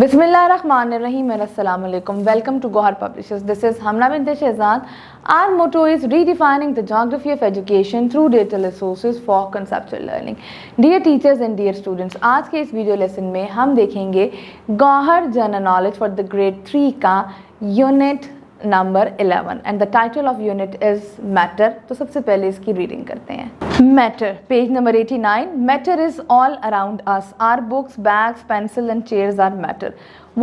Bismillahirrahmanirrahim and Assalamualaikum. Welcome to Gohar Publishers. This is Hamna bint Shehzad. Our motto is redefining the geography of education through data resources for conceptual learning. Dear teachers and dear students, आज के इस video lesson में हम देखेंगे Gohar general knowledge for the grade 3 का unit number 11 and the title of unit is matter. तो सबसे पहले इसकी रीडिंग करते हैं. Matter, page number 89. Matter is all around us. Are books, bags, pencil and chairs are matter.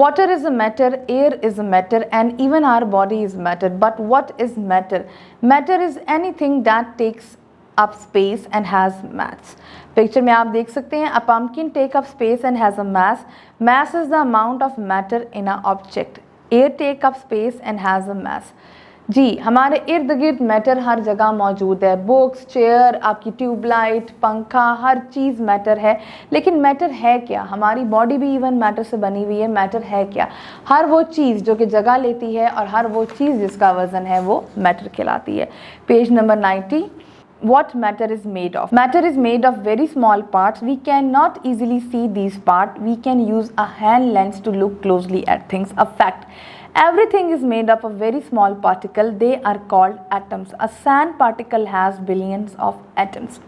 Water is a matter, air is a matter, and even our body is matter. But what is matter? Matter is anything that takes up space and has mass. Picture में आप देख सकते हैं, a pumpkin take up space and has a mass. Mass is the amount of matter in a object. Air take up space and has a mass. जी, हमारे इर्द गिर्द matter हर जगह मौजूद है. बुक्स, चेयर, आपकी ट्यूबलाइट, पंखा, हर चीज़ मैटर है. लेकिन मैटर है क्या? हमारी बॉडी भी इवन मैटर से बनी हुई है. मैटर है क्या? हर वो चीज़ जो कि जगह लेती है और हर वो चीज़ जिसका वज़न है वो मैटर कहलाती है. Page number 90. What matter is made of? Matter is made of very small parts. We cannot easily see these parts. We can use a hand lens to look closely at things. A fact. Everything is made up of very small particle. They are called atoms. A sand particle has billions of atoms.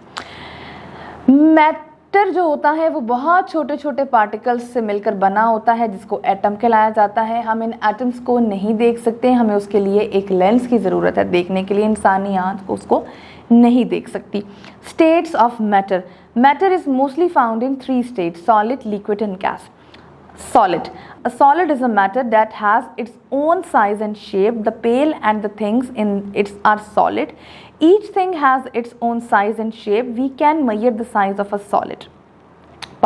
Matter जो होता है वो बहुत छोटे छोटे particles से मिलकर बना होता है जिसको एटम कहलाया जाता है. हम इन एटम्स को नहीं देख सकते. हमें उसके लिए एक लेंस की ज़रूरत है देखने के लिए. इंसानी आँख उसको नहीं देख सकती. States of matter. Matter is mostly found in 3 states: solid, liquid and gas. Solid. A solid is a matter that has its own size and shape. The pail and the things in it are solid. Each thing has its own size and shape. We can measure the size of a solid.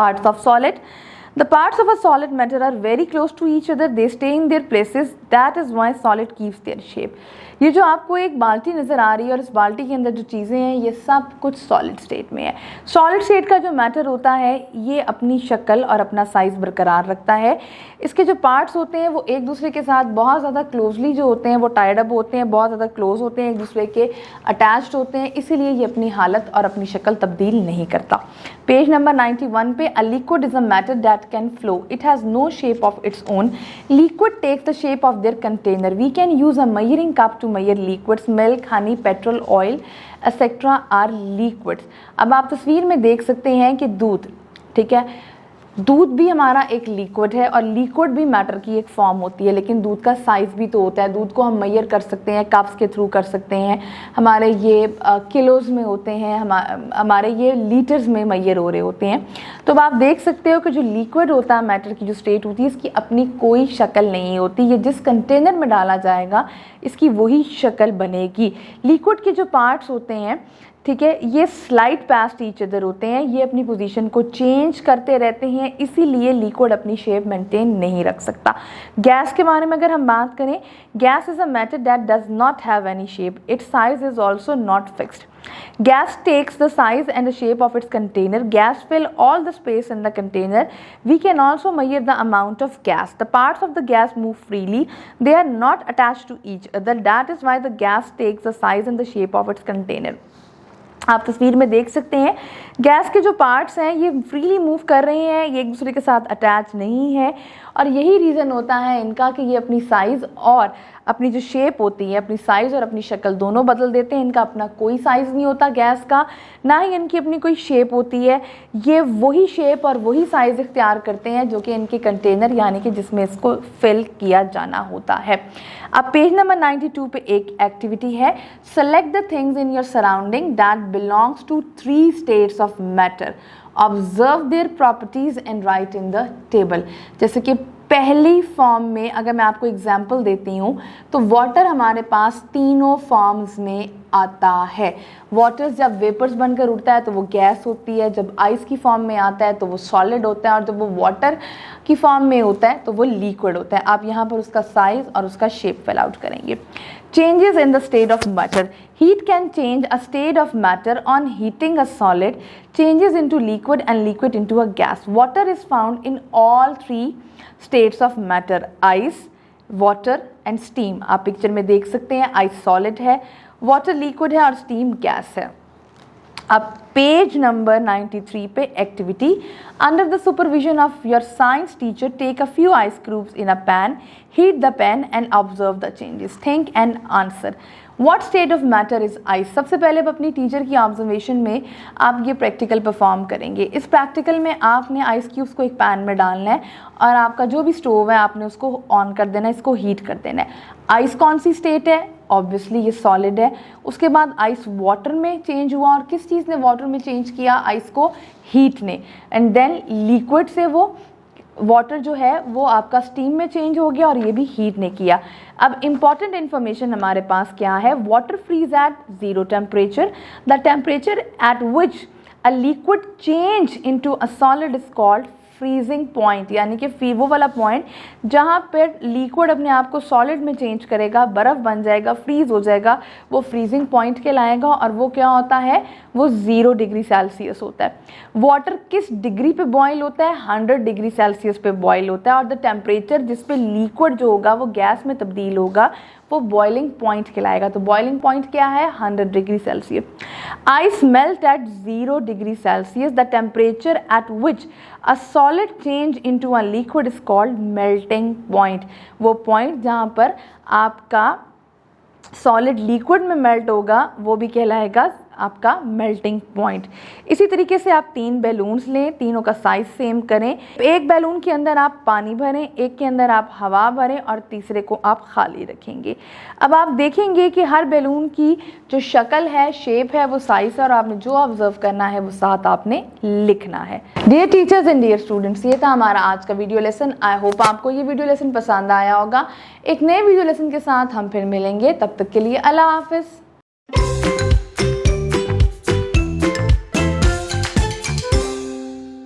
Parts of solid. The parts of a solid matter are very close to each other. They stay in their places. That is why solid keeps their shape. ये जो आपको एक बाल्टी नज़र आ रही है और इस बाल्टी के अंदर जो चीज़ें हैं ये सब कुछ सॉलिड स्टेट में है. सॉलिड स्टेट का जो मैटर होता है ये अपनी शक्ल और अपना साइज़ बरकरार रखता है. इसके जो पार्ट्स होते हैं वो एक दूसरे के साथ बहुत ज़्यादा क्लोजली जो होते हैं वो टाइड अप होते हैं, बहुत ज़्यादा क्लोज होते हैं, एक दूसरे के अटैच्ड होते हैं. इसीलिए ये अपनी हालत और अपनी शक्ल तब्दील नहीं करता. पेज नंबर 91 पे. A liquid is a matter that can flow. It has no shape of its own. Liquid takes the shape of their container. We can use a measuring cup to measure liquids. Milk, honey, petrol, oil, etc. are liquids. अब आप तस्वीर में देख सकते हैं कि दूध, ठीक है, दूध भी हमारा एक लिक्विड है और लिक्विड भी मैटर की एक फॉर्म होती है. लेकिन दूध का साइज़ भी तो होता है. दूध को हम मेजर कर सकते हैं, कप्स के थ्रू कर सकते हैं. हमारे ये किलोज़ में होते हैं, हमारे ये लीटर्स में मेजर हो रहे होते हैं. तो अब आप देख सकते हो कि जो लिक्विड होता है, मैटर की जो स्टेट होती है, इसकी अपनी कोई शक्ल नहीं होती. ये जिस कंटेनर में डाला जाएगा इसकी वही शक्ल बनेगी. लिक्विड के जो पार्ट्स होते हैं, ठीक है, ये स्लाइड पास्ट ईच अदर होते हैं. ये अपनी पोजीशन को चेंज करते रहते हैं. इसीलिए लिक्विड अपनी शेप मेंटेन नहीं रख सकता. गैस के बारे में अगर हम बात करें, gas is a matter that does not have any shape. It's size is also not fixed. Gas takes the size and the shape of its container. Gas fill all the space in the container. We can also measure the amount of gas. The parts of the gas move freely. They are not attached to each other. That is why the gas takes the size and the shape of its container. आप तस्वीर में देख सकते हैं gas के जो parts हैं ये फ्रीली मूव कर रहे हैं, ये एक दूसरे के साथ अटैच नहीं है. और यही रीज़न होता है इनका कि ये अपनी साइज़ और अपनी जो शेप होती है, अपनी साइज़ और अपनी शक्ल दोनों बदल देते हैं. इनका अपना कोई साइज़ नहीं होता गैस का, ना ही इनकी अपनी कोई शेप होती है. ये वही शेप और वही साइज़ इख्तियार करते हैं जो कि इनके कंटेनर यानी कि जिसमें इसको फिल किया जाना होता है. अब पेज नंबर 92 पे एक एक्टिविटी है. Select the things in your surrounding that belongs to 3 states of matter. Observe their properties and write in the table. जैसे कि पहली फॉर्म में अगर मैं आपको एग्जांपल देती हूँ तो वाटर हमारे पास तीनों फॉर्म्स में आता है. वाटर जब वेपर्स बनकर उड़ता है तो वो गैस होती है, जब आइस की फॉर्म में आता है तो वो सॉलिड होता है, और जब वो वाटर की फॉर्म में होता है तो वो लिक्विड होता है. आप यहाँ पर उसका साइज़ और उसका शेप फिल आउट करेंगे. Changes in the state of matter. Heat can change a state of matter on heating a solid, changes into liquid and liquid into a gas. Water is found in all 3 states of matter: ice, water and steam. आप picture में देख सकते हैं ice solid है, water liquid है और steam gas है. अब पेज नंबर 93 पे activity, under the supervision of your science teacher take a few ice cubes in a pan, heat the pan and observe the changes, think and answer what state of matter is ice. सबसे पहले अपनी teacher की observation में आप ये practical perform करेंगे। इस practical में आपने आइस क्यूब्स को एक पैन में डालना है और आपका जो भी स्टोव है आपने उसको ऑन कर देना है, इसको हीट कर देना है। आइस कौन सी स्टेट है? ऑब्वियसली ये सॉलिड है। उसके बाद आइस वाटर में चेंज हुआ, और किस चीज़ ने वाटर में चेंज किया? आइस को, हीट ने। एंड देन लिक्विड से वो वाटर जो है वो आपका स्टीम में चेंज हो गया और ये भी हीट ने किया। अब इंपॉर्टेंट इंफॉर्मेशन हमारे पास क्या है? Water freeze at 0 temperature, the temperature at which a liquid change into a solid is called freezing point, यानी कि वो वाला पॉइंट जहाँ पर लिक्विड अपने आप को सॉलिड में चेंज करेगा, बर्फ़ बन जाएगा, फ्रीज हो जाएगा, वो फ्रीजिंग पॉइंट कहलाएगा। और वो क्या होता है? वो 0 डिग्री सेल्सियस होता है। वाटर किस डिग्री पे बॉयल होता है? 100 डिग्री सेल्सियस पे बॉयल होता है। और द टेम्परेचर जिस पे लिक्विड जो होगा वो गैस में तब्दील होगा वो बॉइलिंग पॉइंट कहलाएगा। तो बॉइलिंग पॉइंट क्या है? 100 degree Celsius. Ice melt eight 0 degree Celsius, the temperature at which a solid change into a liquid is called melting point. वो पॉइंट जहाँ पर आपका सॉलिड लिक्विड में मेल्ट होगा वो भी कहलाएगा आपका मेल्टिंग पॉइंट। इसी तरीके से आप 3 बैलून्स लें, तीनों का साइज सेम करें। एक बैलून के अंदर आप पानी भरें, एक के अंदर आप हवा भरें और तीसरे को आप खाली रखेंगे। अब आप देखेंगे कि हर बैलून की जो शक्ल है, शेप है, वो साइज है, और आपने जो ऑब्जर्व करना है वो साथ आपने लिखना है। Dear teachers and dear students, ये था हमारा आज का वीडियो लेसन। आई होप आपको ये वीडियो लेसन पसंद आया होगा। एक नए वीडियो लेसन के साथ हम फिर मिलेंगे, तब तक के लिए अल्लाह हाफिज़।